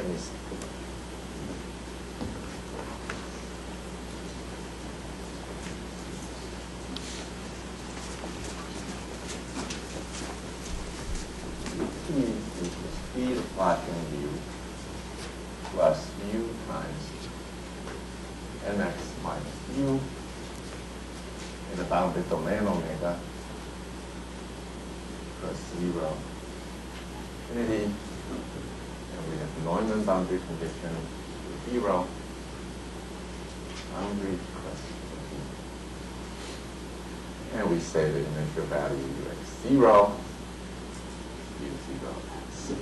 Let me see. T equals speed of Laplacian u plus u times mx minus u in the bounded domain omega plus 0 infinity, and we have Neumann boundary condition 0 boundary plus 0. And we say the initial value ux 0, u 0 is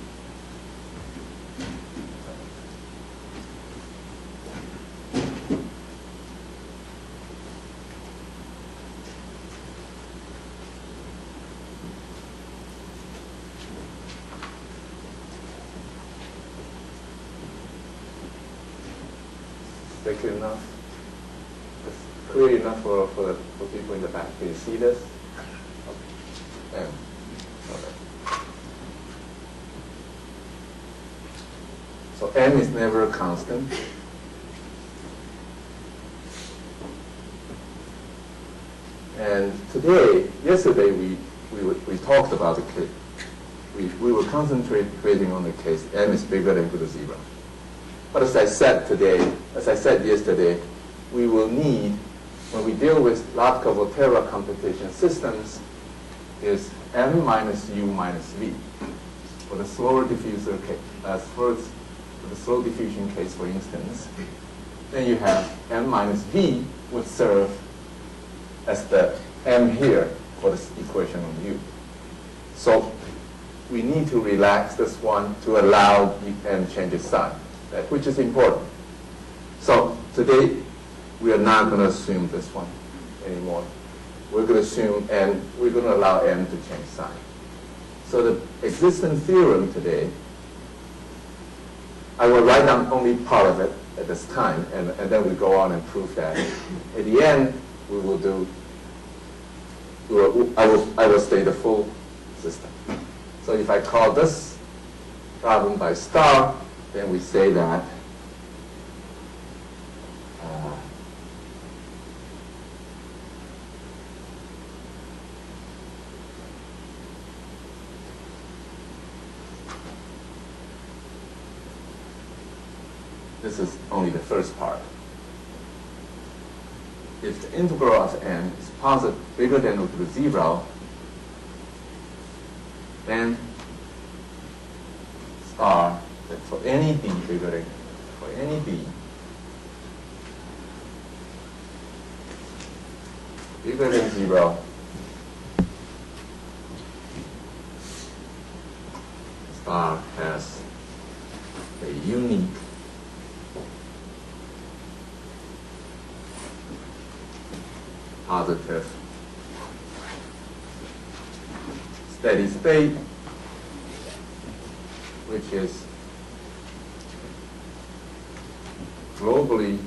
big enough, it's clear enough for people in the back. Can you see this? Okay. So m is never a constant. And yesterday we talked about the case. We were concentrating on the case m is bigger than equal to 0. But as I said yesterday, we will need, when we deal with Latka-Volterra computation systems, is m minus u minus v. For the slower diffuser case, for the slow diffusion case, for instance, then you have m minus v would serve as the m here for this equation on u. So we need to relax this one to allow m change its sign, which is important. So today we are not going to assume this one anymore. We're going to assume m, we're going to allow m to change sign. So the existence theorem today, I will write down only part of it at this time, and then we go on and prove that. At the end, we will do, I will state the full system. So if I call this problem by star, then we say that this is only the first part. If the integral of n is positive, bigger than or equal to 0, then star, that for any d bigger than, for any d bigger than 0, star has a unique positive steady state, which is globally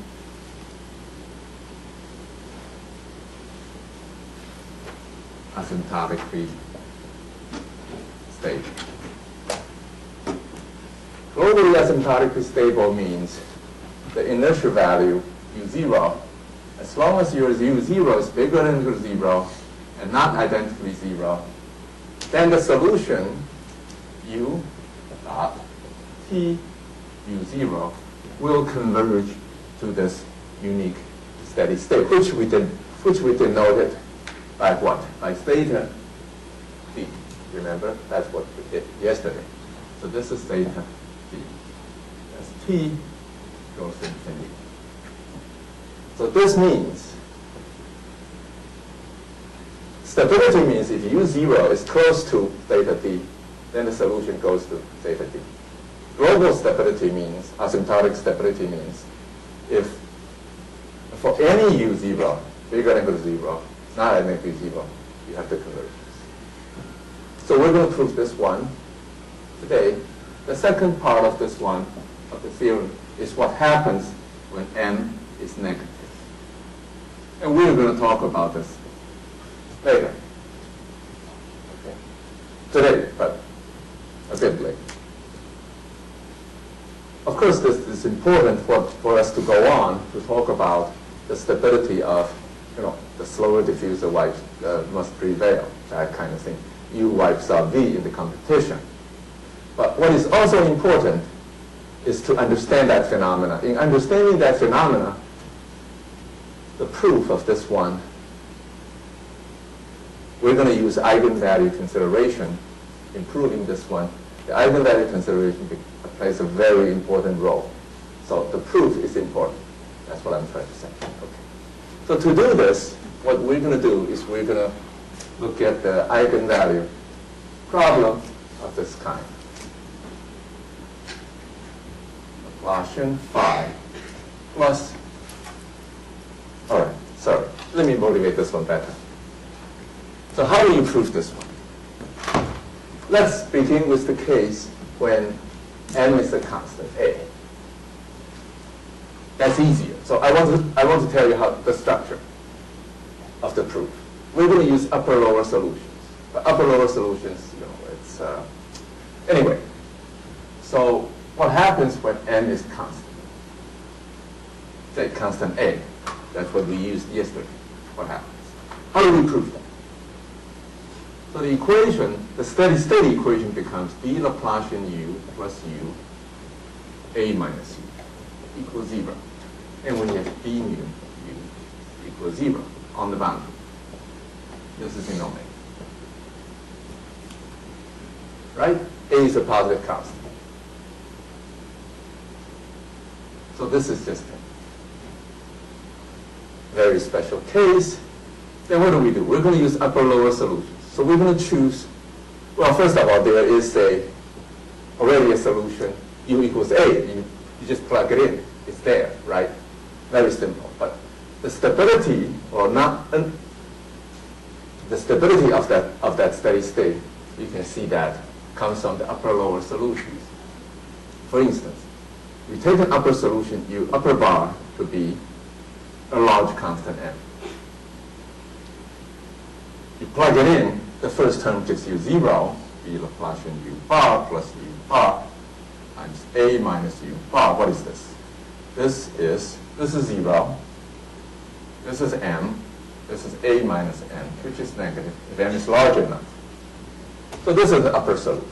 asymptotically stable. Globally asymptotically stable means the inertial value u0, as long as your u0 is bigger than or equal to 0 and not identically 0, then the solution u dot t u0 will converge to this unique steady state, which we denoted by what? By theta t. Remember, that's what we did yesterday. So this is theta t. As t goes to infinity. So this means stability means if u0 is close to theta t, then the solution goes to theta t. Global stability means, asymptotic stability means, if for any u0 bigger than or equal to 0, not identically 0, you have to converge. So we're going to prove this one today. The second part of this one, of the theorem, is what happens when m is negative. And we're going to talk about this later. Okay. Today, but a bit later. Of course, this is important for us to go on to talk about the stability of, the slower diffuser wipes must prevail, that kind of thing. U wipes out V in the competition. But what is also important is to understand that phenomena. In understanding that phenomena, the proof of this one, we're going to use eigenvalue consideration in proving this one. The eigenvalue consideration plays a very important role. So the proof is important. That's what I'm trying to say. Okay. So to do this, what we're going to do is we're going to look at the eigenvalue problem of this kind. Laplacian phi plus, all right, sorry, let me motivate this one better. So how do you prove this one? Let's begin with the case when m is a constant, a. That's easier. So I want to tell you how the structure of the proof. We're going to use upper-lower solutions. But upper-lower solutions, it's anyway. So what happens when m is constant? Say constant a. That's what we used yesterday. What happens? How do we prove that? So the equation, the steady-state equation becomes d Laplacian u plus u, a minus u, equals 0. And when you have d mu u equals 0 on the boundary. This is in omega. Right? A is a positive constant. So this is just a very special case. Then what do? We're going to use upper-lower solutions. So we're going to choose, well, first of all, there is already a solution, u equals a. You just plug it in. It's there, right? Very simple. But the stability, or not, the stability of that steady state, you can see that comes from the upper-lower solutions. For instance, we take an upper solution, u upper bar to be a large constant m. You plug it in, the first term gives you 0, b Laplacian u bar plus u bar times a minus u bar. What is this? This is 0. This is m. This is a minus m, which is negative if m is large enough. So this is the upper solution.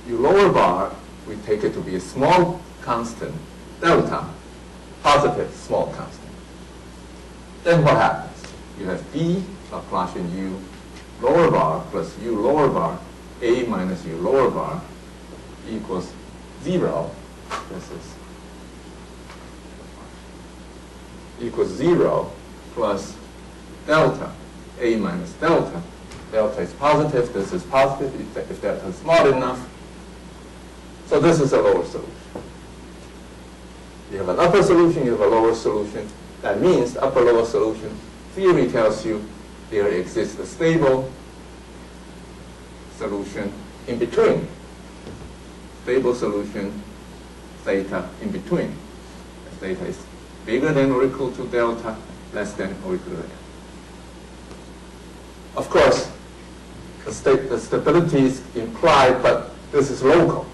You lower bar, we take it to be a small constant, delta, positive small constant. Then what happens? You have b Laplacian u lower bar plus u lower bar, a minus u lower bar equals 0. This is equals 0 plus delta, a minus delta. Delta is positive, this is positive, if delta is small enough. So this is a lower solution. You have an upper solution, you have a lower solution. That means the upper-lower solution theory tells you there exists a stable solution in between. Stable solution, theta in between. Theta is bigger than or equal to delta, less than or equal to n. Of course, the stability is implied, but this is local.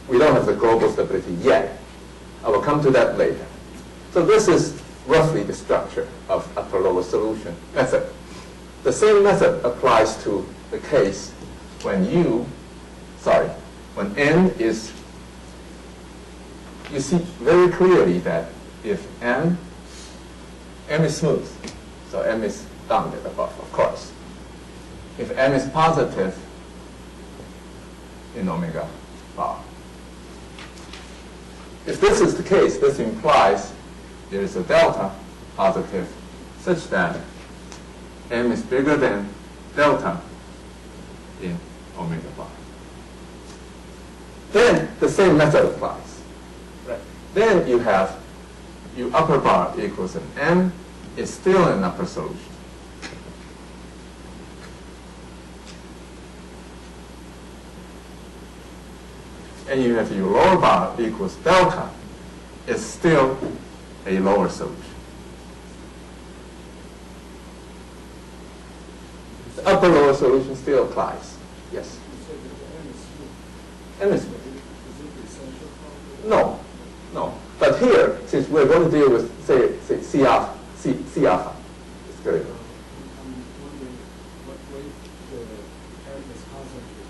We don't have the global stability yet. I will come to that later. So this is roughly the structure of upper-lower solution method. The same method applies to the case when when n is, you see very clearly that if m is smooth, so m is bounded above, of course. If m is positive in omega bar. If this is the case, this implies there is a delta positive such that m is bigger than delta in omega bar. Then the same method applies. Right? Then you have u upper bar equals an m is still an upper solution. And you have u lower bar equals delta is still a lower solution. The upper lower solution still applies. Yes? said that the M is smooth. M is smooth. Is it the essential property? No, no. But here, since we're going to deal with, say C alpha, C alpha, it's good. I'm wondering what way the M is concentrated.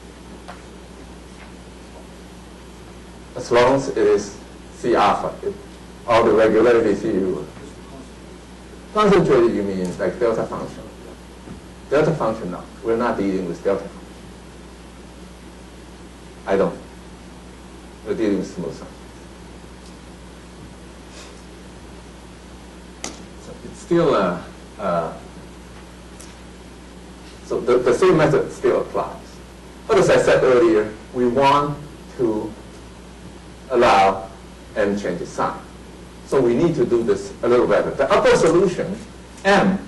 As long as it is C alpha, all the regularity theory. Just Concentrated, you mean like delta function? Delta function, no. We're not dealing with delta function. I don't. We're dealing with smooth functions. So it's still so the same method still applies. But as I said earlier, we want to allow M changes sign. So we need to do this a little better. The upper solution, M,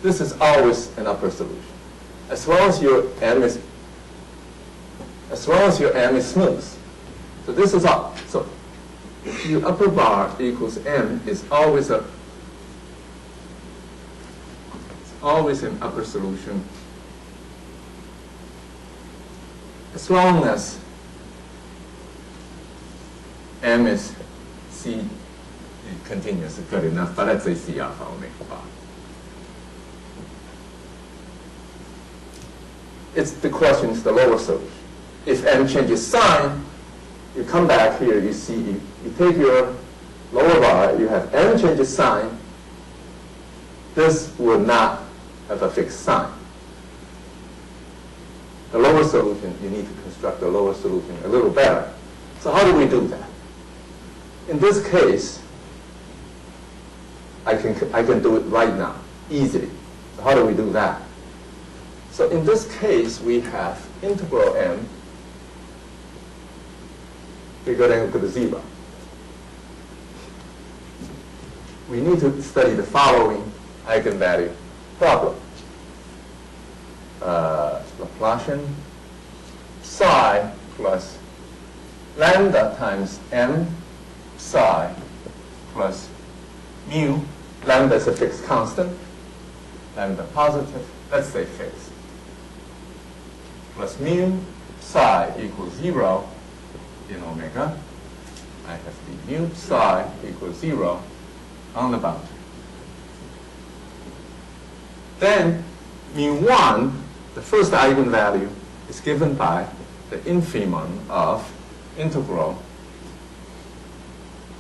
this is always an upper solution. As long as your M is smooth. So this is up. So your upper bar equals M is always an upper solution. As long as M is C continuous, good enough, but let's say C alpha omega bar. The question is the lower solution. If M changes sign, you come back here, you see, you take your lower bar, you have M changes sign. This will not have a fixed sign. The lower solution, you need to construct the lower solution a little better. So how do we do that? In this case, I can do it right now, easily. So how do we do that? So in this case, we have integral M bigger than or equal to 0. We need to study the following eigenvalue problem. Laplacian psi plus lambda times M psi plus mu. Lambda is a fixed constant. Lambda positive, let's say fixed. Plus mu psi equals 0 in omega. I have the mu psi equals 0 on the boundary. Then mu1, the first eigenvalue, is given by the infimum of integral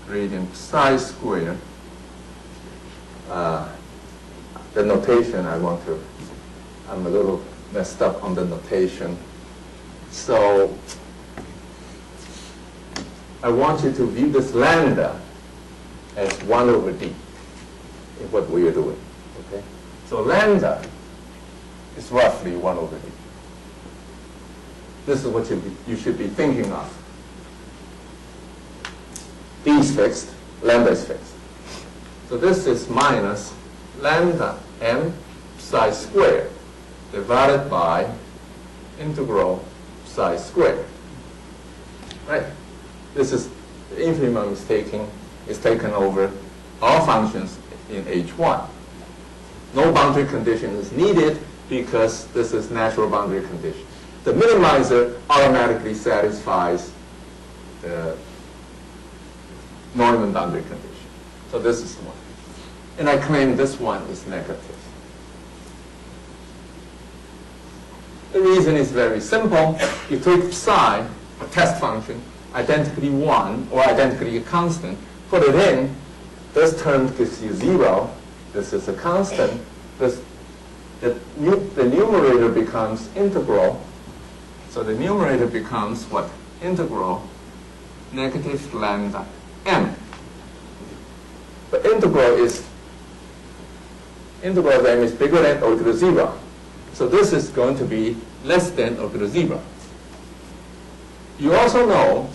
gradient psi squared. The notation I'm a little messed up on the notation. So I want you to view this lambda as 1 over d in what we are doing. Okay? So lambda is roughly 1 over d. This is what you should be thinking of. D is fixed, lambda is fixed. So this is minus lambda M psi squared divided by integral psi squared. Right? This is the infimum is taken over all functions in H1. No boundary condition is needed because this is natural boundary condition. The minimizer automatically satisfies the Neumann boundary condition. So this is 1. And I claim this one is negative. The reason is very simple. You take psi, a test function, identically 1 or identically a constant, put it in. This term gives you 0. This is a constant. The numerator becomes integral. So the numerator becomes what? Integral negative lambda M. But integral of M is bigger than or equal to 0. So this is going to be less than or equal to 0. You also know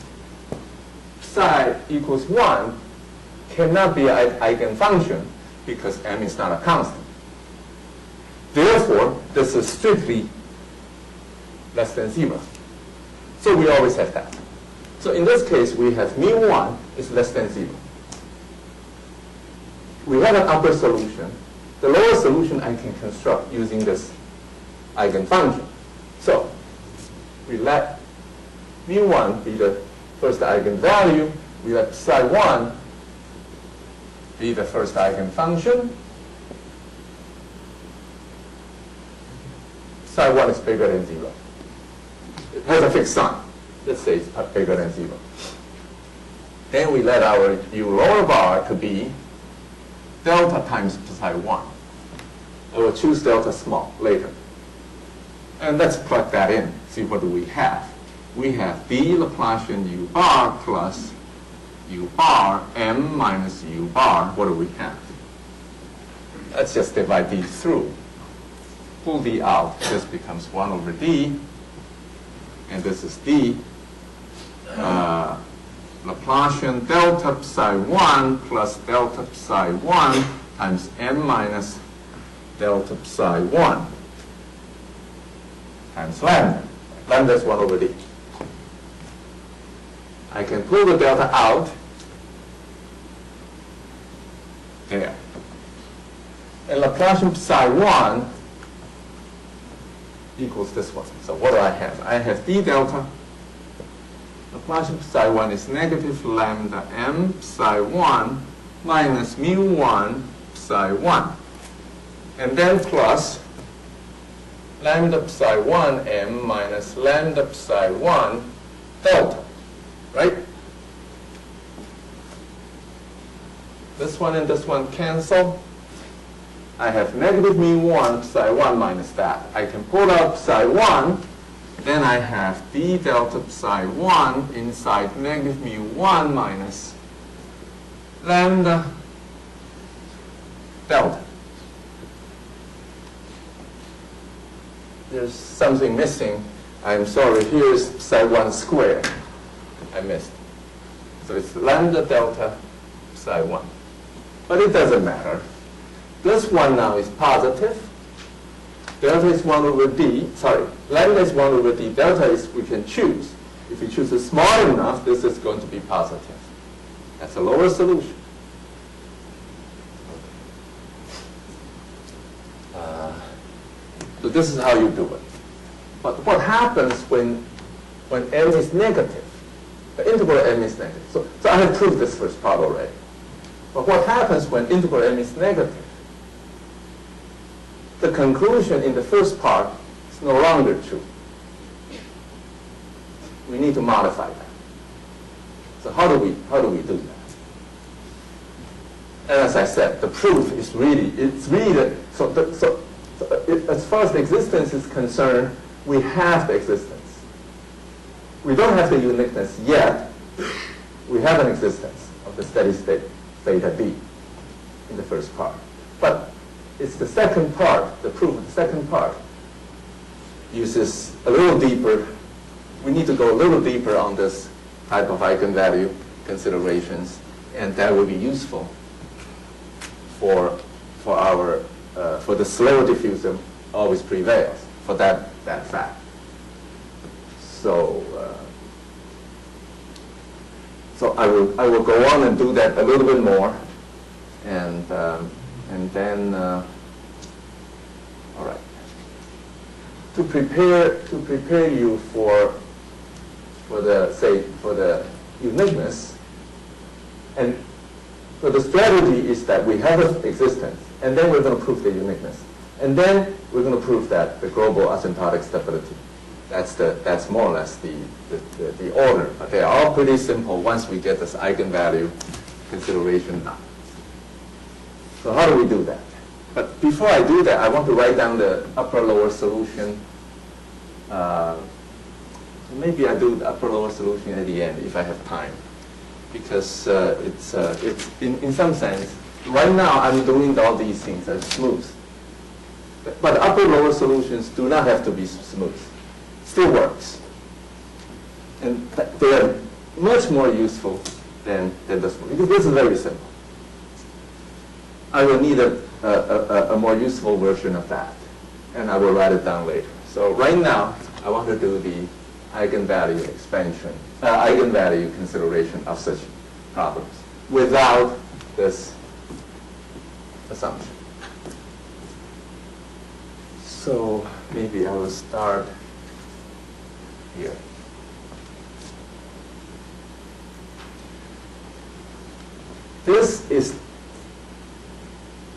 psi equals 1 cannot be an eigenfunction because M is not a constant. Therefore, this is strictly less than 0. So we always have that. So in this case, we have mu1 is less than 0. We have an upper solution. The lower solution I can construct using this eigenfunction. So we let mu1 be the first eigenvalue, we let psi1 be the first eigenfunction. Psi1 is bigger than 0. It has a fixed sign. Let's say it's bigger than 0. Then we let our u lower bar to be delta times psi1. I will choose delta small later. And let's plug that in. See what do we have. We have d Laplacian u bar plus u bar m minus u bar. What do we have? Let's just divide d through. Pull d out. This becomes 1 over d. And this is d. Laplacian delta psi1 plus delta psi1 times m minus delta psi1 times lambda. Lambda is 1 over d. I can pull the delta out there. And Laplacian psi1 equals this one. So what do I have? I have d delta. Laplacian psi1 is negative lambda m psi1 minus mu1 psi1. And then plus lambda psi1 m minus lambda psi1 delta. Right? This one and this one cancel. I have negative mu1 psi1 minus that. I can pull out psi1. Then I have d delta psi1 inside negative mu1 minus lambda delta. There's something missing. I'm sorry. Here's psi1 squared. I missed. So it's lambda delta psi1. But it doesn't matter. This one now is positive. Delta is 1 over d. Sorry, lambda is 1 over d. Delta is we can choose. If we choose it small enough, this is going to be positive. That's a lower solution. So this is how you do it. But what happens when m is negative? The integral m is negative. So I have proved this first part already. But what happens when integral m is negative? The conclusion in the first part is no longer true. We need to modify that. So how do we do that? And as I said, the proof is really as far as the existence is concerned, we have the existence. We don't have the uniqueness yet. We have an existence of the steady state theta b in the first part. But it's the second part, the proof of the second part uses a little deeper. We need to go a little deeper on this type of eigenvalue considerations, and that will be useful for the slow diffusion always prevails for that fact. So I will go on and do that a little bit more, and then all right. To prepare you for the uniqueness, and so the strategy is that we have an existence, and then we're going to prove the uniqueness, and then we're going to prove that the global asymptotic stability. That's more or less the order. But they are all pretty simple once we get this eigenvalue consideration done. So how do we do that? But before I do that, I want to write down the upper-lower solution. Maybe I do the upper-lower solution at the end if I have time, because it's in some sense right now I'm doing all these things as smooth. But upper-lower solutions do not have to be smooth. Still works, and they are much more useful than the smooth, because this is very simple. I will need a more useful version of that, and I will write it down later. So right now, I want to do the eigenvalue expansion, eigenvalue consideration of such problems without this assumption. So maybe I will start here. This is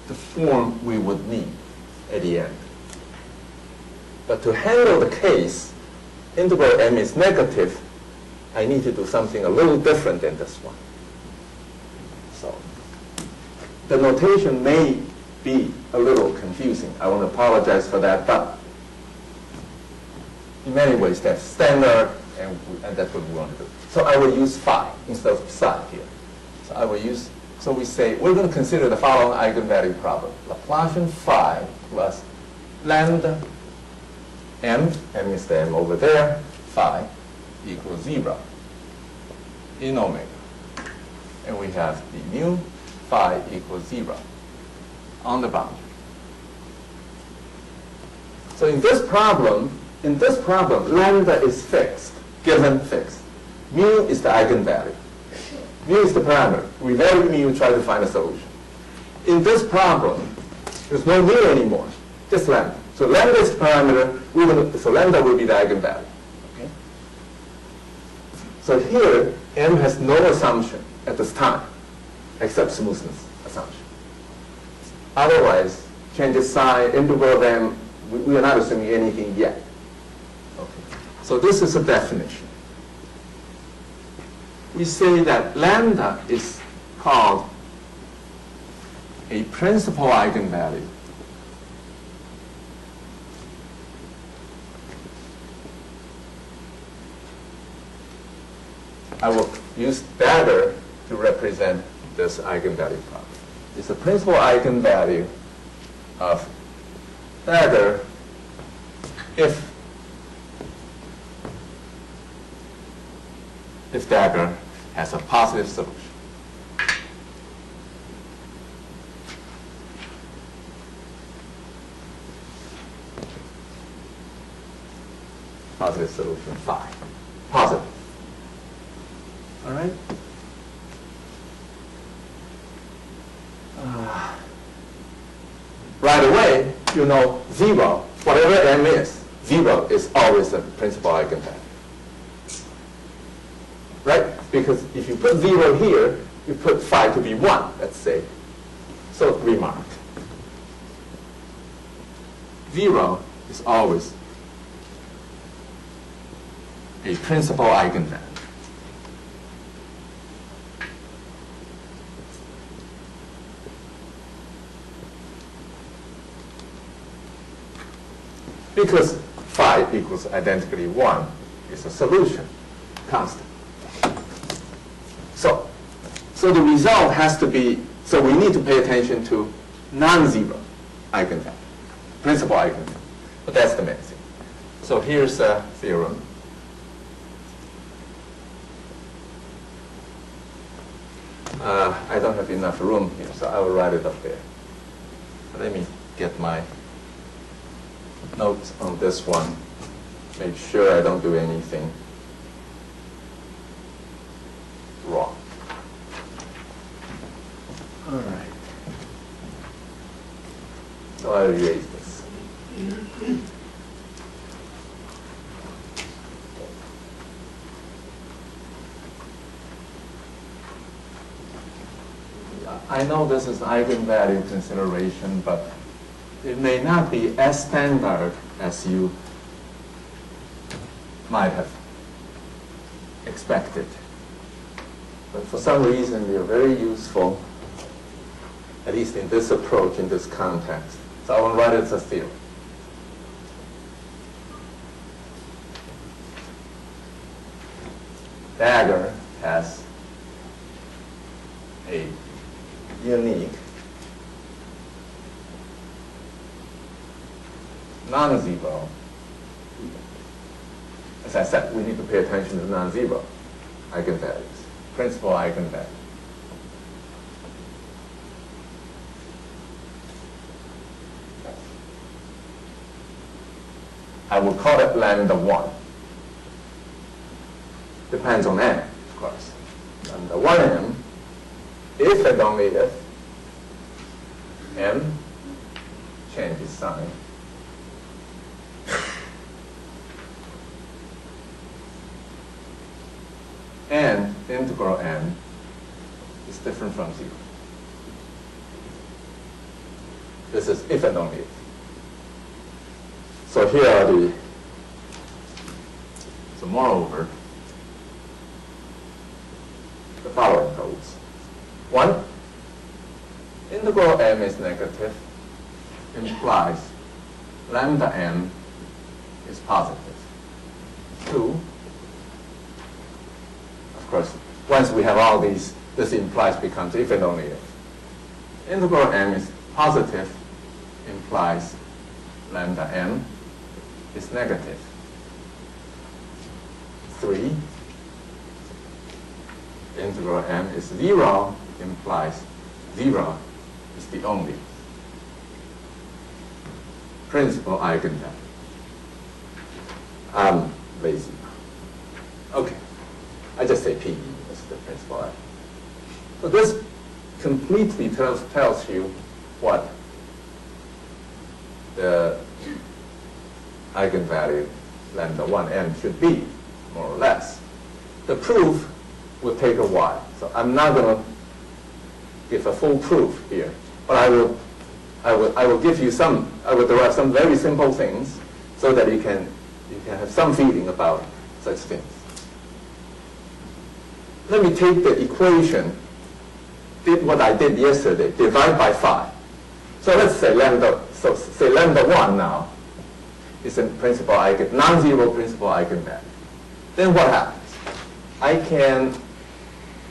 the form we would need at the end. But to handle the case, integral m is negative, I need to do something a little different than this one. So the notation may be a little confusing. I want to apologize for that, but in many ways that's standard, and that's what we want to do. So I will use phi instead of psi here. So I will use, so we say, we're going to consider the following eigenvalue problem. Laplacian phi plus lambda m is the m over there, phi equals 0 in omega. And we have the mu phi equals 0 on the boundary. So in this problem, lambda is fixed, given fixed. Mu is the eigenvalue. Mu is the parameter. We value mu, try to find a solution. In this problem, there's no mu anymore, just lambda. So lambda is the parameter, so lambda will be the eigenvalue. Okay? So here, m has no assumption at this time, except smoothness assumption. Otherwise, change the sign, integral of m, we are not assuming anything yet. Okay. So this is a definition. We say that lambda is called a principal eigenvalue I will use dagger to represent this eigenvalue problem. It's a principal eigenvalue of dagger if dagger has a positive solution. Positive solution phi. Positive. All right? Right away, you know 0, whatever m is, 0 is always a principal eigenvalue. Right? Because if you put 0 here, you put phi to be 1, let's say. So remark. 0 is always a principal eigenvalue. Because phi equals identically 1 is a solution, constant. So the result has to be, so we need to pay attention to non-zero eigenvalue, principal eigenvalue. But that's the main thing. So here's a theorem. I don't have enough room here, so I will write it up there. Let me get my notes on this one. Make sure I don't do anything wrong. All right. So I'll erase this. I know this is eigenvalue consideration, but it may not be as standard as you might have expected. But for some reason, they are very useful, at least in this approach, in this context. So I will write it as a theorem. Dagger has a unique non-zero. As I said, we need to pay attention to non-zero eigenvalues, principal eigenvalue. I will call it lambda 1. Depends on m, of course. Lambda 1m, if and only if m changes sign, and integral n is different from 0. This is if and only if. So here are so moreover, the following holds. 1, integral m is negative implies lambda m is positive. 2, of course, once we have all these, this implies becomes if and only if. Integral m is positive implies lambda m is negative. 3, integral m is 0 implies 0 is the only principal eigenvalue. I'm lazy. Okay, I just say PE is the principal eigenvalue. So this completely tells you what the eigenvalue lambda 1m should be, more or less. The proof will take a while, so I'm not going to give a full proof here, but I will give you some. I will derive some very simple things so that you can have some feeling about such things. Let me take the equation, did what I did yesterday, divide by 5. So let's say say lambda 1 now is a principal non-zero principal eigenvalue. Then what happens?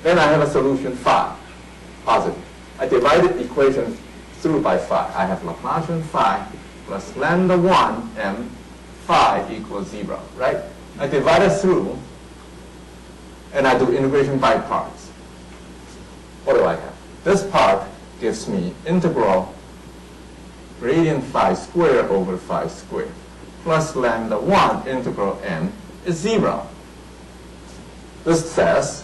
Then I have a solution phi, positive. I divided the equation through by phi. I have Laplacian phi plus lambda 1 m phi equals 0, right? I divide it through, and I do integration by parts. What do I have? This part gives me integral gradient phi squared over phi squared plus lambda 1 integral m is 0. This says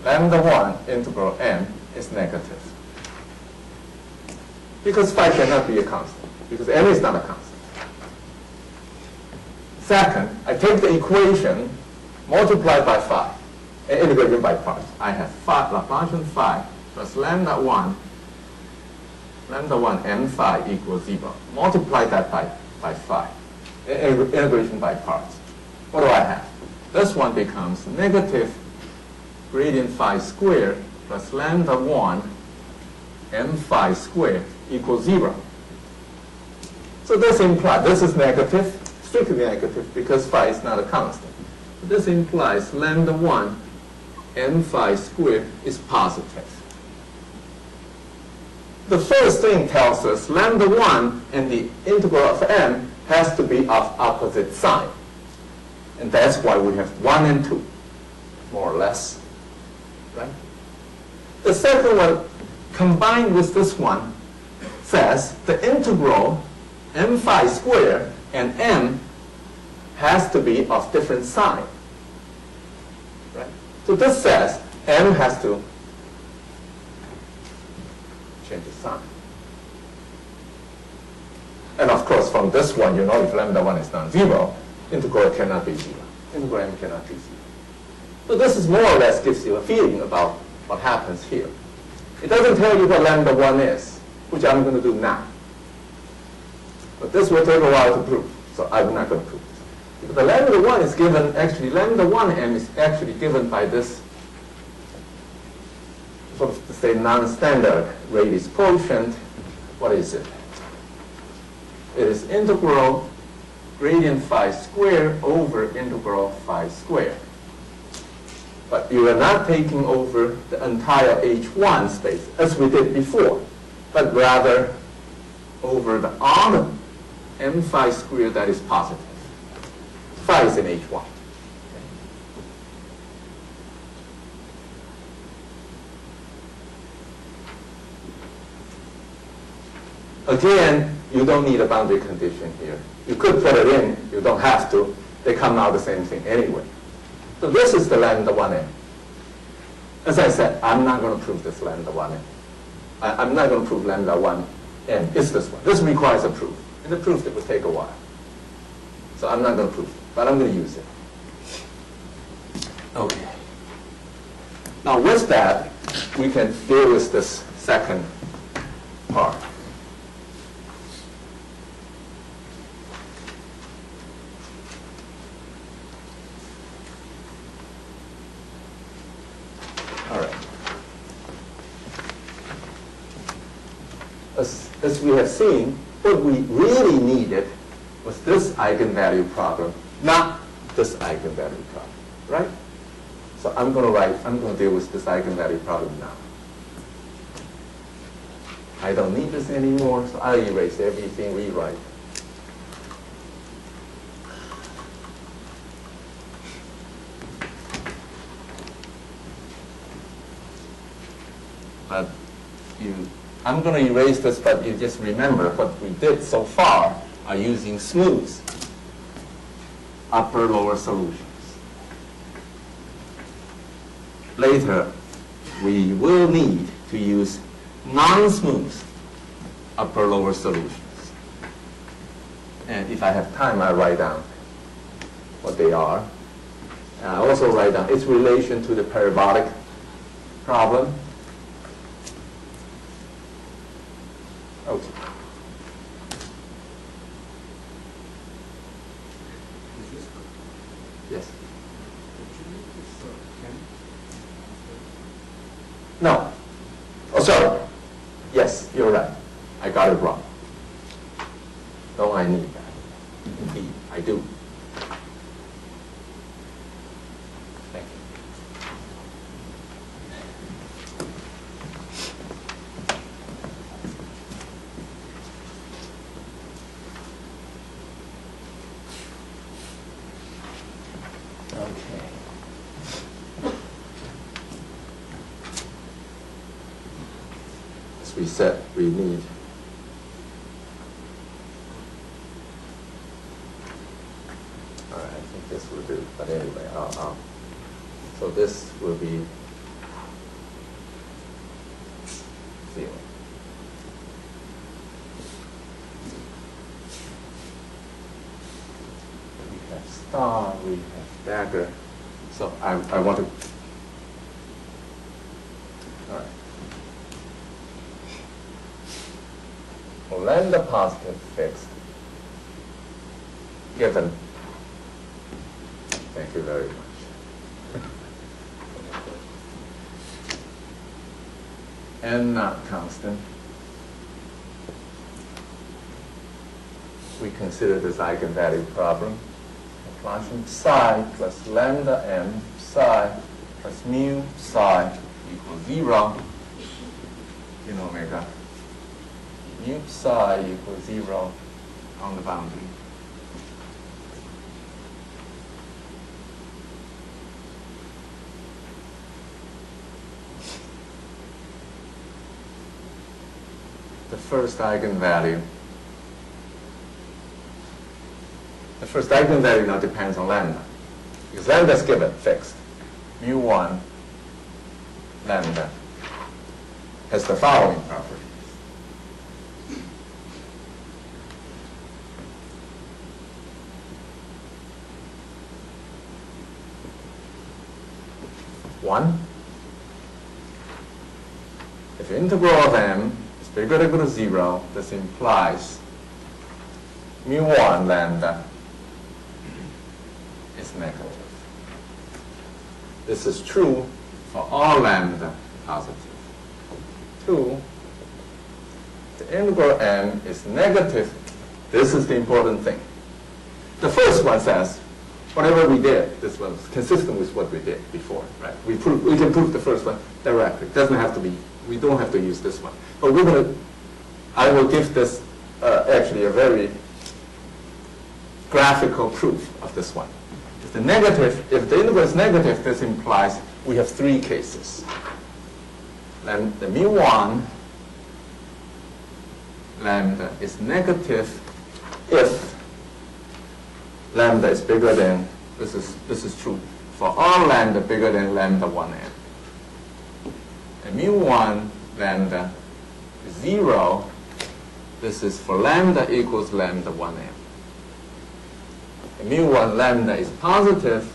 lambda 1 integral m is negative. Because phi cannot be a constant, because m is not a constant. Second, I take the equation, multiply by phi, and integrate it by parts. I have Laplacian phi plus lambda 1 m phi equals 0. Multiply that by phi, integration by parts. What do I have? This one becomes negative gradient phi squared plus lambda 1 m phi squared equals 0. So this implies, this is negative, strictly negative, because phi is not a constant. This implies lambda 1 m phi squared is positive. The first thing tells us lambda 1 and the integral of m has to be of opposite sign. And that's why we have 1 and 2, more or less. Right? The second one, combined with this one, says the integral m phi squared and m has to be of different sign. Right? So this says m has to change the sign. And of course, from this one, you know if lambda 1 is non-zero, integral cannot be 0. Integral m cannot be 0. So this is more or less gives you a feeling about what happens here. It doesn't tell you what lambda 1 is, which I'm going to do now. But this will take a while to prove, so I'm not going to prove it. But the lambda 1 is given, actually, lambda 1m is actually given by this, sort of to say, non-standard radius quotient. What is it? It is integral gradient phi squared over integral phi squared. But you are not taking over the entire H1 space, as we did before, but rather over the arm m phi squared that is positive. Phi is in H1. Again, you don't need a boundary condition here. You could put it in, you don't have to. They come out the same thing anyway. So this is the lambda 1m. As I said, I'm not going to prove this lambda 1m. I'm not going to prove lambda 1m. It's this one. This requires a proof. And the proof that will take a while. So I'm not going to prove it, but I'm going to use it. Okay. Now with that, we can deal with this second part. All right. As we have seen, what we really needed was this eigenvalue problem, not this eigenvalue problem, right? So I'm going to deal with this eigenvalue problem now. I don't need this anymore, so I'll erase everything, rewrite. But I'm going to erase this, but you just remember what we did so far are using smooth upper-lower solutions. Later, we will need to use non-smooth upper-lower solutions. And if I have time, I'll write down what they are. And I also write down its relation to the parabolic problem. Okay. Yes. No. Oh, sorry. Yes, you're right. I got it wrong. Don't I need that? Indeed, I do. Thank you. Okay. As we said, we need all right, I think this will do. But anyway, so this will be 0. We have star, we have dagger. So I want to, all right. For lambda positive fixed, given, thank you very much. N not constant, we consider this eigenvalue problem. Function psi plus lambda m psi plus mu psi equals 0 in omega. Mu psi equals 0 on the boundary. The first eigenvalue. The first eigenvalue now depends on lambda. Because lambda is given, fixed. Mu1 lambda has the following property. One, if the integral of m is bigger than or equal to 0, this implies mu1 lambda is negative. This is true for all lambda positive. 2, the integral m is negative. This is the important thing. The first one says, whatever we did, this was consistent with what we did before, right? We can prove the first one directly. It doesn't have to be, we don't have to use this one. But I will give this actually a very graphical proof of this one. If the integral is negative, this implies we have 3 cases. Then the mu1 lambda is negative if lambda is bigger than, this is true for all lambda bigger than lambda 1m. And mu1 lambda is 0. This is for lambda equals lambda 1m. And mu1 lambda is positive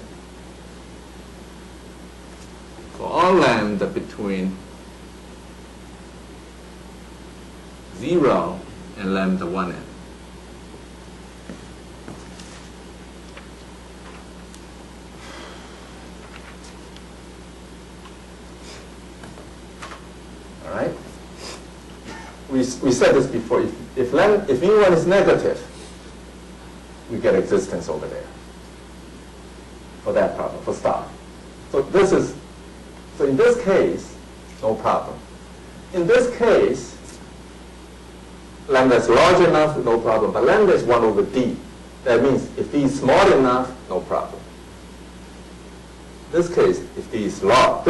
lambda between 0 and lambda 1n. All right? We said this before. If mu1 is negative, we get existence over there for that problem, for star. So in this case, no problem. In this case, lambda is large enough, no problem. But lambda is 1 over d. That means if d is small enough, no problem. This case, if d is large,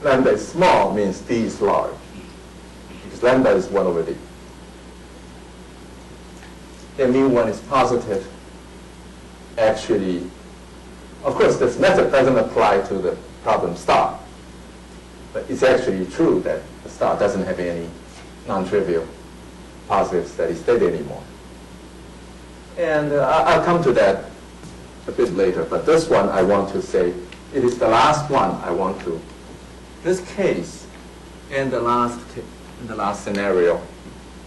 lambda is small means d is large. Because lambda is 1 over d. Then mu1 is positive. Actually, of course, this method doesn't apply to the problem star. But it's actually true that the star doesn't have any non-trivial positive steady state anymore. And I'll come to that a bit later. But this one I want to say, it is the last one I want to. This case and the last scenario,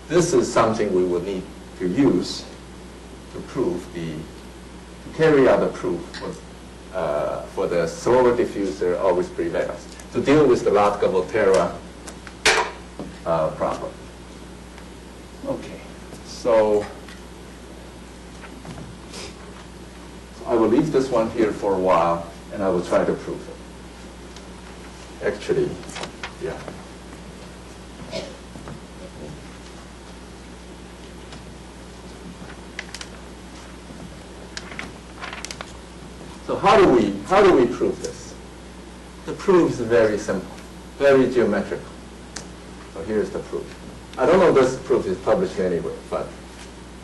this is something we will need to use to prove to carry out the proof for the slower diffuser always prevails, to deal with the Latka-Volterra problem. Okay, so I will leave this one here for a while, and I will try to prove it. Actually, yeah. So how do we prove this? The proof is very simple, very geometrical. So here's the proof. I don't know if this proof is published anywhere, but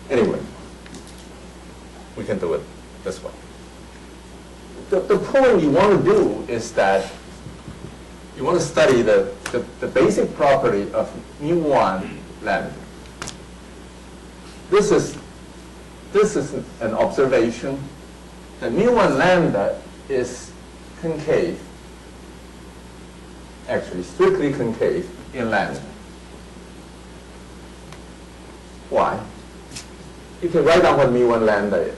anyway, we can do it this way. The point you want to do is that you want to study the basic property of mu1 lambda. This is an observation that mu1 lambda is concave, actually strictly concave in lambda. Why? You can write down what mu1 lambda is.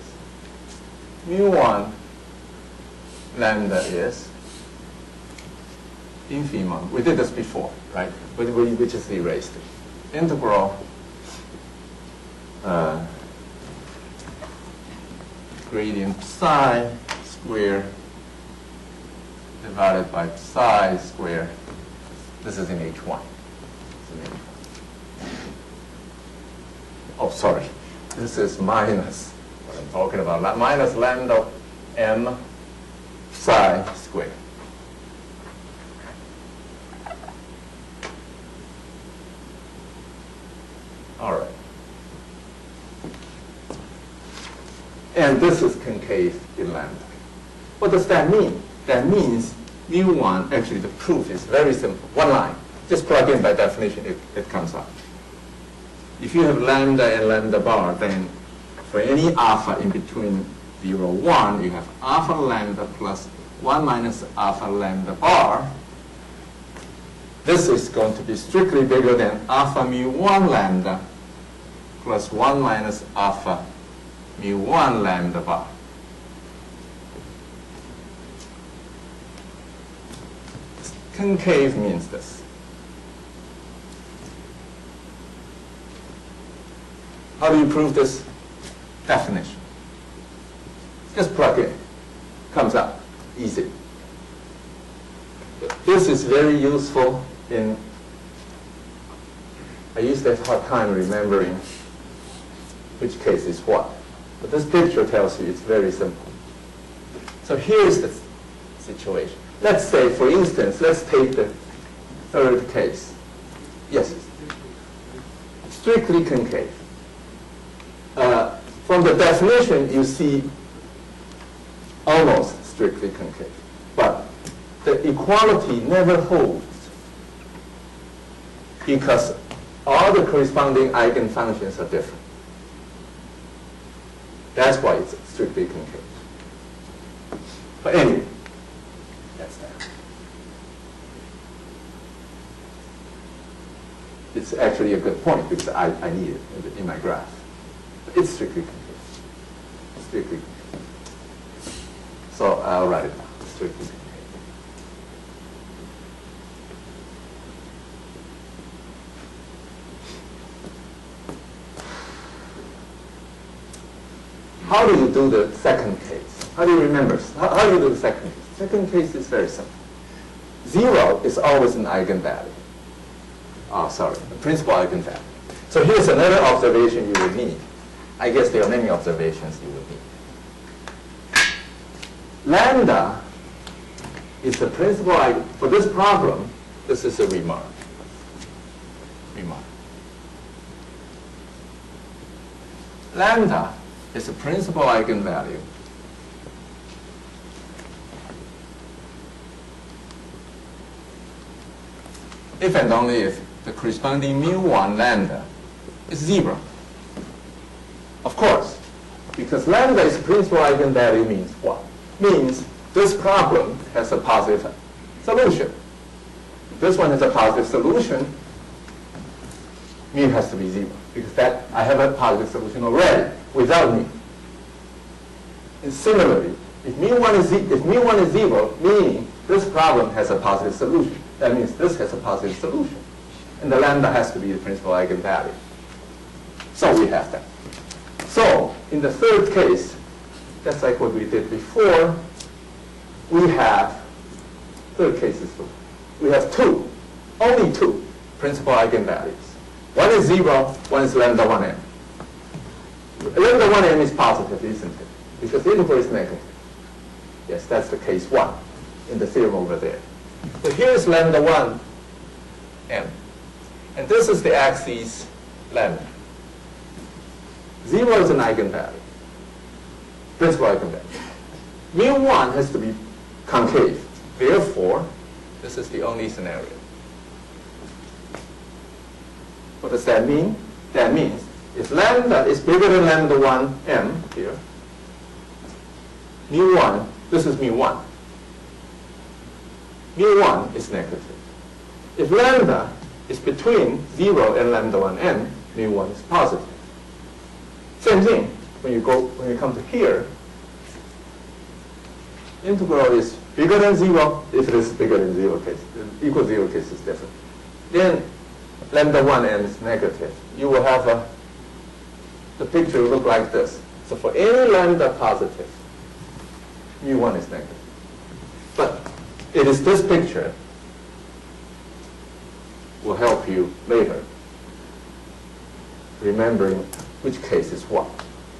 Mu1 lambda is infimum. We did this before, right? We just erased it. Integral gradient psi square divided by psi square. This is in H1. Oh, sorry. This is minus what I'm talking about. Minus lambda m psi squared. All right. And this is concave in lambda. What does that mean? That means mu1, actually the proof is very simple. One line. Just plug in by definition, it comes out. If you have lambda and lambda bar, then for any alpha in between 0, 1, you have alpha lambda plus 1 minus alpha lambda bar. This is going to be strictly bigger than alpha mu1 lambda plus 1 minus alpha mu1 lambda bar. Concave means this. How do you prove this definition? Just plug in. Comes out. Easy. This is very useful in, I used to have a hard time remembering which case is what. But this picture tells you it's very simple. So here's the situation. Let's say, for instance, let's take the third case. Yes? Strictly concave. From the definition, you see almost strictly concave. But the equality never holds because all the corresponding eigenfunctions are different. That's why it's strictly concave. But anyway, that's that. it's actually a good point because I need it in my graph. It's strictly concave. Strictly concave. So I'll write it down. Strictly concave. How do you do the second case? How do you remember? How do you do the second case? Second case is very simple. 0 is always an eigenvalue. Oh, sorry, a principal eigenvalue. So here's another observation you will need. I guess there are many observations you will need. Lambda is the principal eigen. For this problem, this is a remark. Lambda is a principal eigenvalue if and only if the corresponding mu1 lambda is 0. Of course, because lambda is a principal eigenvalue means what? Means this problem has a positive solution. If this one has a positive solution, mu has to be 0. Because that I have a positive solution already without mu. And similarly, if mu1 is 0, meaning this problem has a positive solution. That means this has a positive solution. And the lambda has to be the principal eigenvalue. So we have that. So in the third case, just like what we did before, we have, third case is two. We have only two principal eigenvalues. One is 0, one is lambda 1m. Lambda 1m is positive, isn't it? Because the interval is negative. Yes, that's the case 1 in the theorem over there. So here's lambda 1m. And this is the axis lambda. 0 is an eigenvalue, principal eigenvalue. Mu1 has to be concave. Therefore, this is the only scenario. What does that mean? That means if lambda is bigger than lambda 1m here, mu1, this is mu1. Mu1 is negative. If lambda is between 0 and lambda 1m, mu1 is positive. Same thing, when you come to here, integral is bigger than 0. If it is bigger than 0 case, equal 0 case is different. Then lambda 1m is negative. You will have the picture will look like this. So for any lambda positive, mu1 is negative. But it is this picture will help you later remembering which case is what.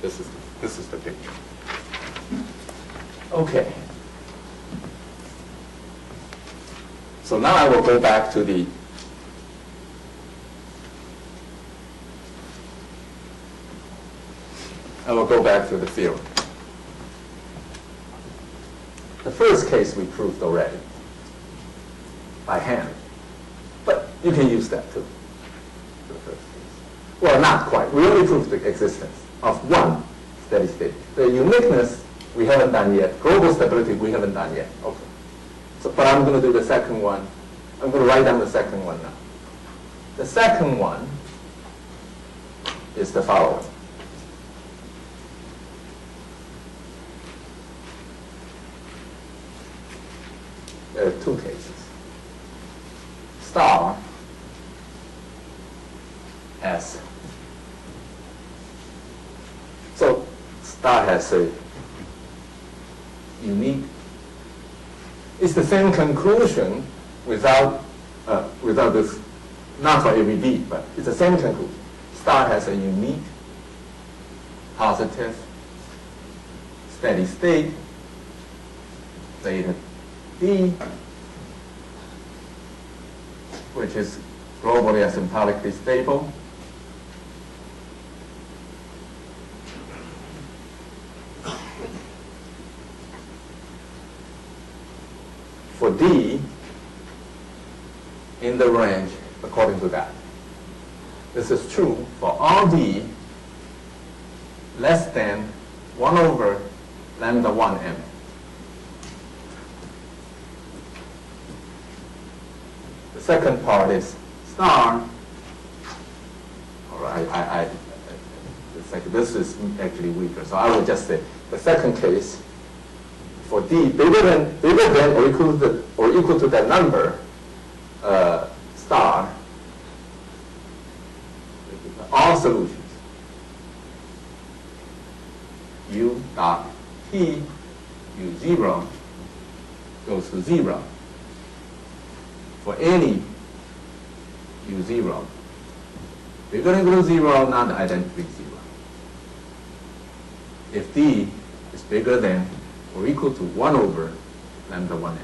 This is the picture. Okay. So now I will go back to the theorem. The first case we proved already by hand. But you can use that too. For the first case. Well, not quite. We only proved the existence of one steady state. The uniqueness we haven't done yet. Global stability we haven't done yet. Okay. So, but I'm going to do the second one. I'm going to write down the second one now. The second one is the following. There are two cases. Star S. So star has a unique. It's the same conclusion without this, not for every D, but it's the same conclusion. Star has a unique, positive, steady state, theta D, which is globally asymptotically stable. For D, in the range according to that. This is true for all D less than 1 over lambda 1m. The second part is star It's like this is actually weaker. So I would just say the second case for D bigger than or equal to that number star, all solutions U dot T U0 goes to 0 for any U0 bigger than or equal to 0, not identically 0. If D is bigger than or equal to 1 over lambda 1m.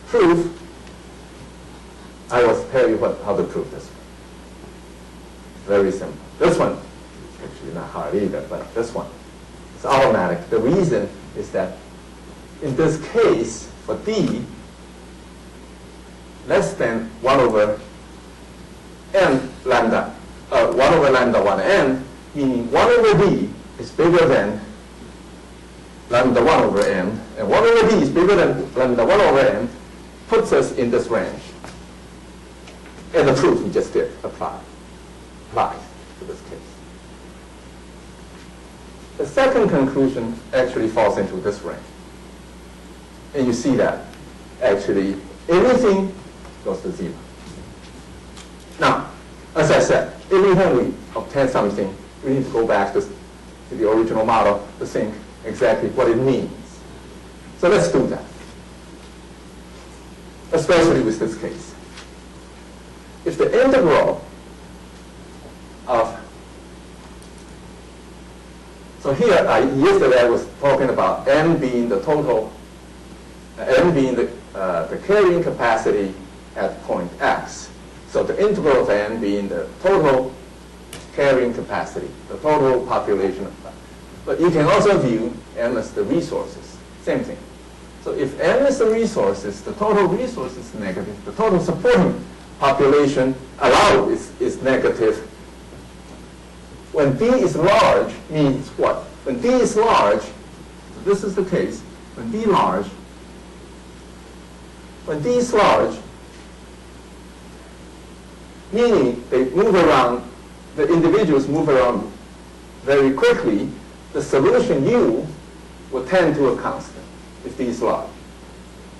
Proof, I will tell you how to prove this one. Very simple. This one, actually not hard either, but this one, it's automatic. The reason is that in this case, for D, less than 1 over n lambda, 1 over lambda 1n, meaning 1 over D is bigger than lambda 1 over n, and 1 over D is bigger than lambda 1 over n, puts us in this range. And the proof we just did applies to this case. The second conclusion actually falls into this range. And you see that actually anything goes to 0. Now, as I said, every time we obtain something, we need to go back to the original model to think exactly what it means. So let's do that, especially with this case. If the integral of, so here, yesterday I was talking about n being the total, n being the carrying capacity at point x. So the integral of n being the total carrying capacity, the total population of that. But you can also view m as the resources, same thing. So if m is the resources, the total resource is negative, the total supporting population allowed is negative. When D is large means what? When D is large, so this is the case, when D is large, meaning they move around, the individuals move around very quickly, the solution U will tend to a constant if D is large.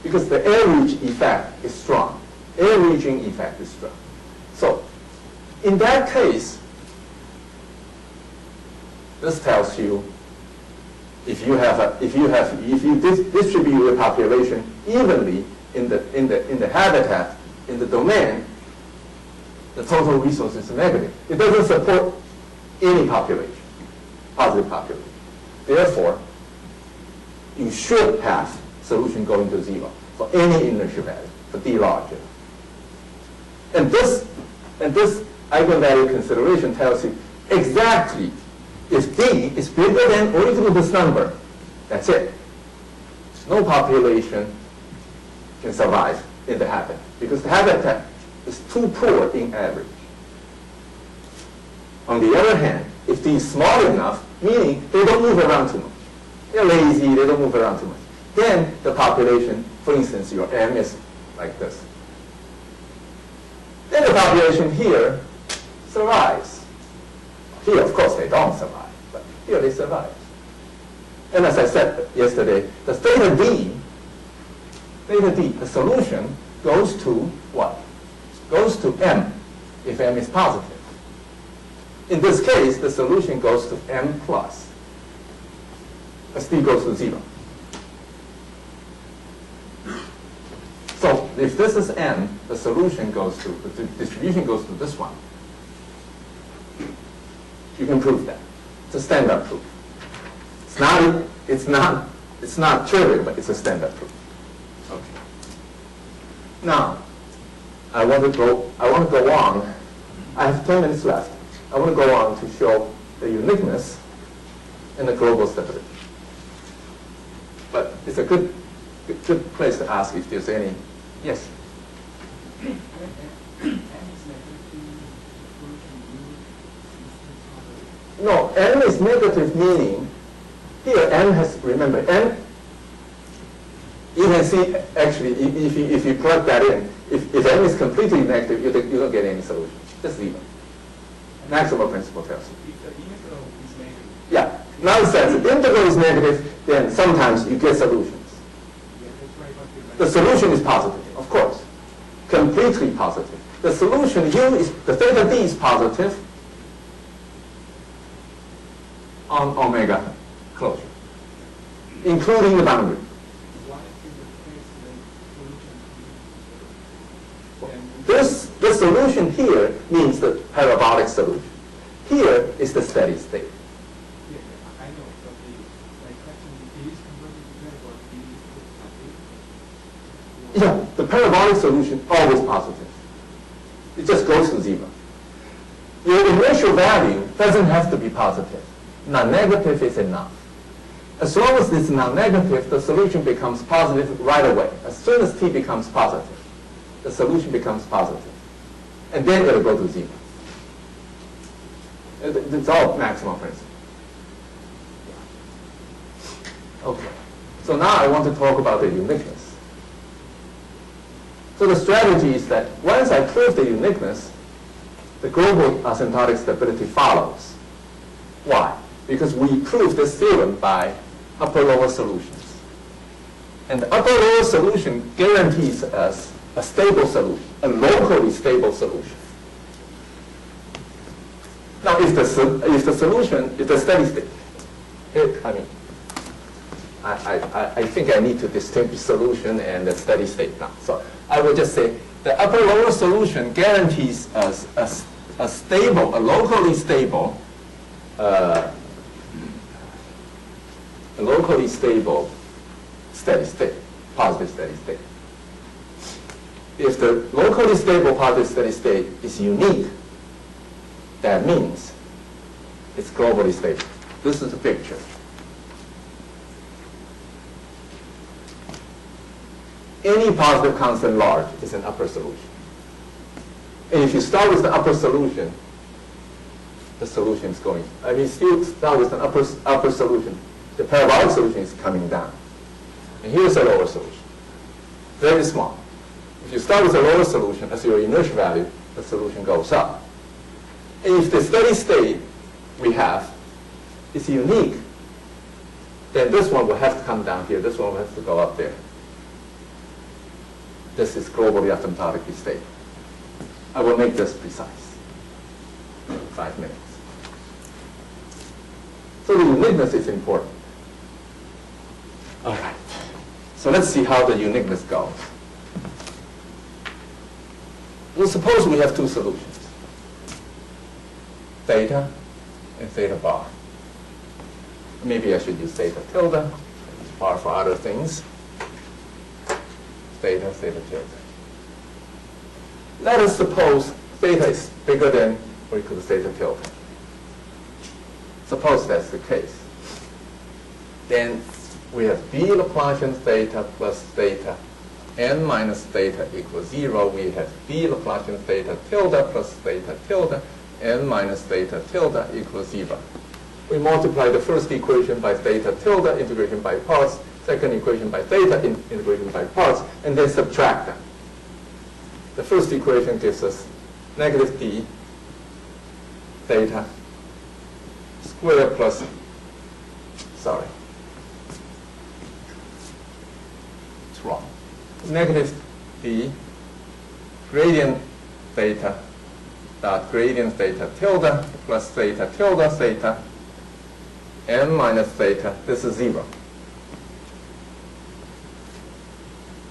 Because the average effect is strong. Averaging effect is strong. So in that case, this tells you if you distribute your population evenly in the habitat, in the domain, the total resource is negative. It doesn't support any population, positive population. Therefore, you should have solution going to 0 for any inertia value, for D larger. And this eigenvalue consideration tells you exactly if D is bigger than or equal to this number, that's it. No population can survive in the habitat because the habitat is too poor in average. On the other hand, if D is small enough, meaning they don't move around too much, they're lazy, they don't move around too much, then the population, for instance, your M is like this. Then the population here survives. Here, of course, they don't survive, but here they survive. And as I said yesterday, the theta D, the solution goes to what? Goes to M, if M is positive. In this case, the solution goes to M plus, as D goes to 0. So if this is M, the solution goes to, the distribution goes to this one. You can prove that. It's a standard proof. It's not trivial, but it's a standard proof. Okay. Now, I want to go on. I have 10 minutes left. I want to go on to show the uniqueness and the global stability. But it's a good place to ask if there's any. Yes? No, n is negative meaning Here, m has, remember, m, you can see, actually, if you plug that in, if m is completely negative, you don't get any solution. Just leave it. Maximum principle tells you. If the integral is negative. Yeah. Now since the integral is negative, then sometimes you get solutions. Yeah, that's right, but The solution is positive, of course. Completely positive. The solution u is, the theta d is positive on omega closure, including the boundary. why is the case the solution The solution here means the parabolic solution. Here is the steady state. Yeah, I know, but my question is converted to parabolic, is it Yeah, the parabolic solution always positive. It just goes to zero. Your initial value doesn't have to be positive. Non-negative is enough. As long as it's non-negative, the solution becomes positive right away. As soon as t becomes positive, the solution becomes positive. And then it'll go to zero. It's all maximum principle. Okay. So now I want to talk about the uniqueness. So the strategy is that once I prove the uniqueness, the global asymptotic stability follows. Why? Because we prove this theorem by upper-lower solutions. And the upper-lower solution guarantees us a stable solution, a locally stable solution. Now, if the solution is the steady state, I think I need to distinguish solution and the steady state now. So I will just say the upper-lower solution guarantees us a stable, a locally stable, steady state, positive steady state. If the locally stable positive steady state is unique, that means it's globally stable. This is the picture. Any positive constant large is an upper solution. And if you start with the upper solution, the solution is going, still start with an upper solution, the parabolic solution is coming down. And here's a lower solution. Very small. If you start with a lower solution as your inertial value, the solution goes up. And if the steady state we have is unique, then this one will have to come down here, this one will have to go up there. This is globally asymptotically stable. I will make this precise in 5 minutes. So the uniqueness is important. All right. So let's see how the uniqueness goes. Well, suppose we have two solutions, theta and theta bar. Maybe I should use theta tilde, bar for other things. Theta, theta tilde. Let us suppose theta is bigger than or equal to theta tilde. Suppose that's the case. Then we have b Laplacian theta plus theta n minus theta equals 0. We have b Laplacian theta tilde plus theta tilde n minus theta tilde equals 0. We multiply the first equation by theta tilde, integration by parts, second equation by theta, integration by parts, and then subtract them. The first equation gives us negative d theta squared plus, sorry, it's wrong. Negative d gradient theta dot gradient theta tilde plus theta tilde theta n minus theta. This is 0.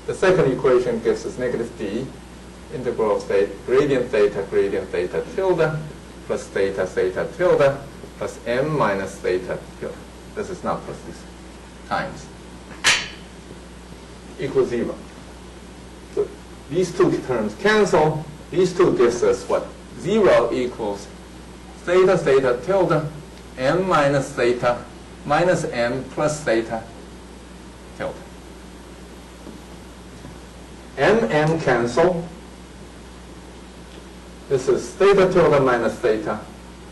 The second equation gives us negative d integral of gradient theta tilde plus theta theta tilde plus m minus theta tilde. This is not plus this times equals 0. So these two terms cancel. These two gives us what? 0 equals theta theta tilde m minus theta minus m plus theta tilde. M cancel. This is theta tilde minus theta,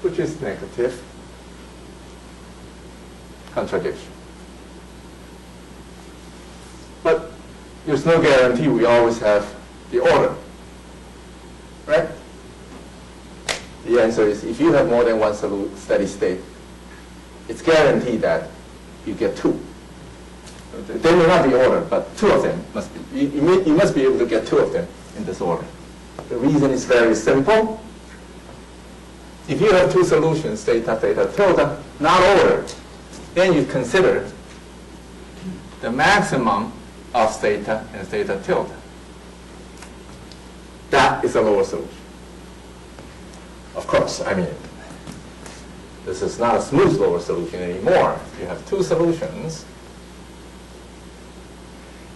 which is negative. contradiction. But there's no guarantee we always have the order, right? The answer is if you have more than one steady state, it's guaranteed that you get two. They may not be ordered, but two of them must be. You must be able to get two of them in this order. The reason is very simple. If you have two solutions, theta, theta, tilde, not ordered, then you consider the maximum of theta and theta tilde. That is a lower solution. Of course, I mean, this is not a smooth lower solution anymore. You have two solutions.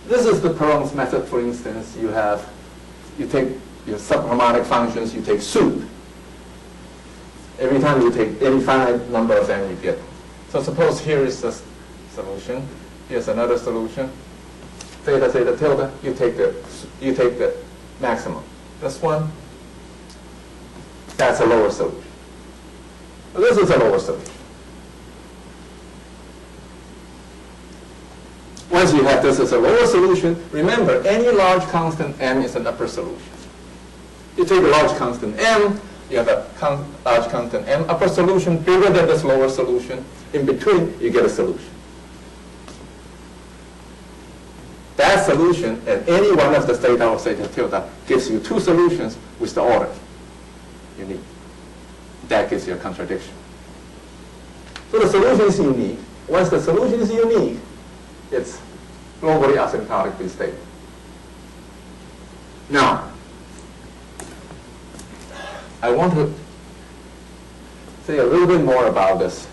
This is the Perron's method, for instance. You take your subharmonic functions, you take soup. Every time you take any finite number of them, you get. So suppose here is the solution. Here's another solution. Theta, theta, tilde. You take the maximum. This one. That's a lower solution. This is a lower solution. Once you have this as a lower solution, remember any large constant m is an upper solution. You take a large constant m, you have a large constant m upper solution bigger than this lower solution. In between, you get a solution. That solution at any one of the theta or theta tilde gives you two solutions with the order you need. That gives you a contradiction. So the solution is unique. Once the solution is unique, it's globally asymptotically stable. Now, I want to say a little bit more about this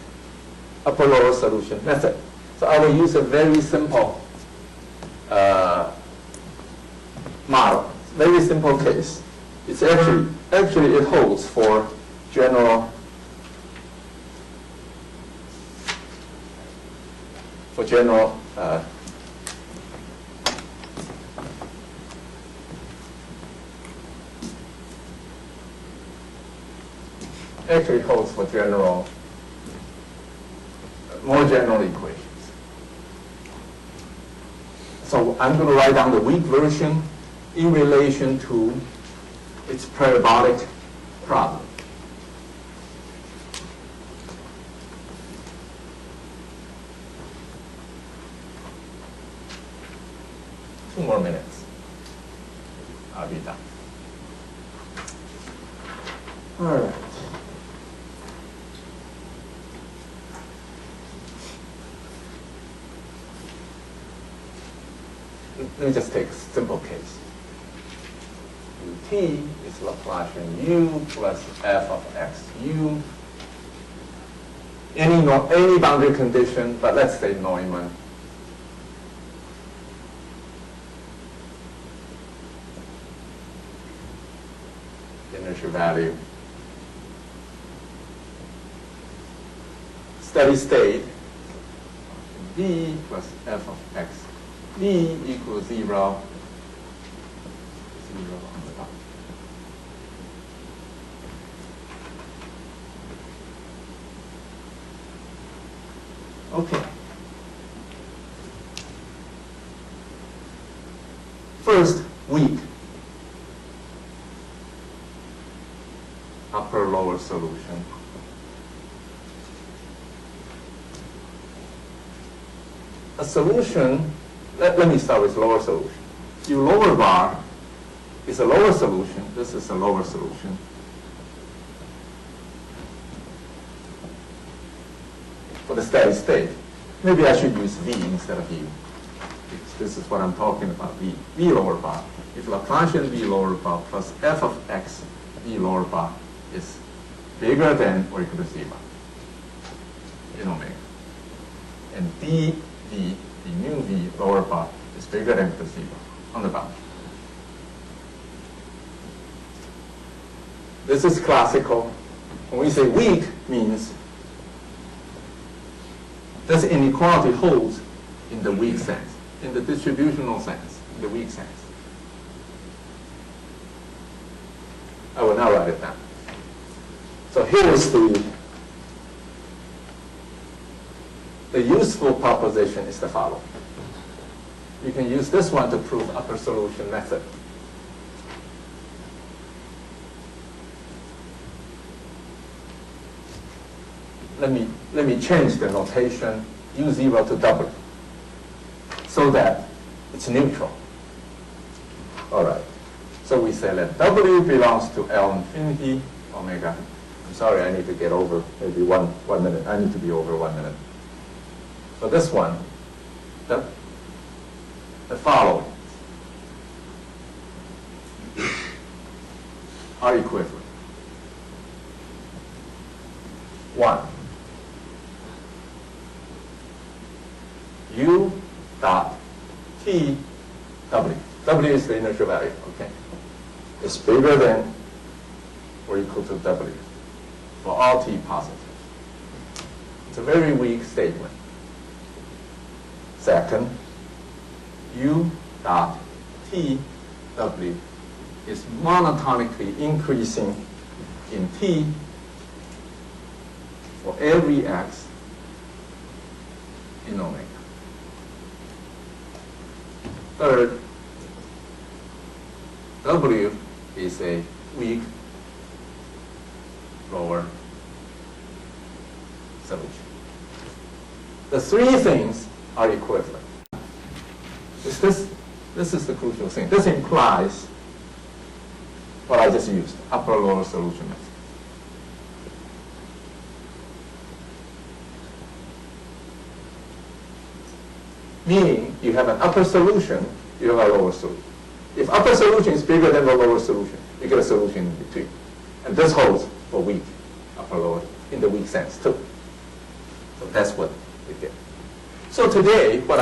upper-lower solution method. So I will use a very simple model, very simple case. It's actually it holds for general actually holds for more general equations. So I'm going to write down the weak version in relation to its parabolic problem. Two more minutes. I'll be done. All right. Let me just take a simple case. Ut is Laplacian u plus f of x u. Any boundary condition, but let's say Neumann. Inertial value. Steady state. V plus f of x. V equals 0. 0 on the top. Okay. First, weak. Upper-lower solution. A solution, let me start with lower solution. Your lower bar is a lower solution. This is a lower solution. For the steady state, maybe I should use V instead of U. This is what I'm talking about, V. V lower bar. If Laplacian V lower bar plus f of x V lower bar is bigger than or equal to 0 in omega. And D V, the mu V lower bar is bigger than or equal to 0 on the boundary. This is classical. When we say weak, means this inequality holds in the weak sense, in the distributional sense, in the weak sense. I will now write it down. So here is the the useful proposition is the following. You can use this one to prove upper solution method. Let me change the notation U0 to W so that it's neutral. All right. So we say that W belongs to L infinity omega. I'm sorry, I need to get over maybe one minute. I need to be over 1 minute. So this one, the following are equivalent. 1. U dot T W. W is the inertial value, okay? It's bigger than or equal to W for all T positive. It's a very weak statement. Second, U dot T W is monotonically increasing in T for every X in omega. Third, W is a weak lower solution. The three things are equivalent. This is the crucial thing. This implies what I just used, upper lower solution method. Meaning you have an upper solution, you have a lower solution. If upper solution is bigger than the lower solution, you get a solution in between. And this holds for weak, upper lower, in the weak sense too. So that's what we did. So today, what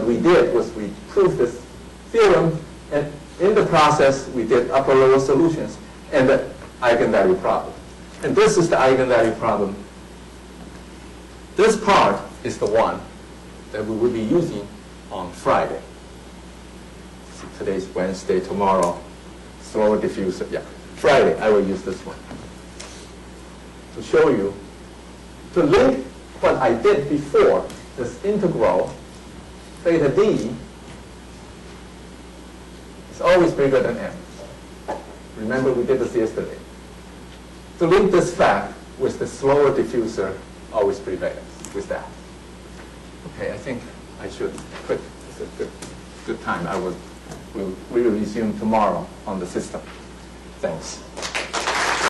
we did was we proved this theorem, and in the process, we did upper lower solutions and the eigenvalue problem. And this is the eigenvalue problem. This part is the one that we will be using on Friday. So today's Wednesday, tomorrow, slower diffuser. Yeah, Friday I will use this one to show you, to link what I did before, this integral theta d is always bigger than m. Remember we did this yesterday. To link this fact with the slower diffuser always prevails with that. Okay, I think I should quit. It's a good time. We will resume tomorrow on the system. Thanks.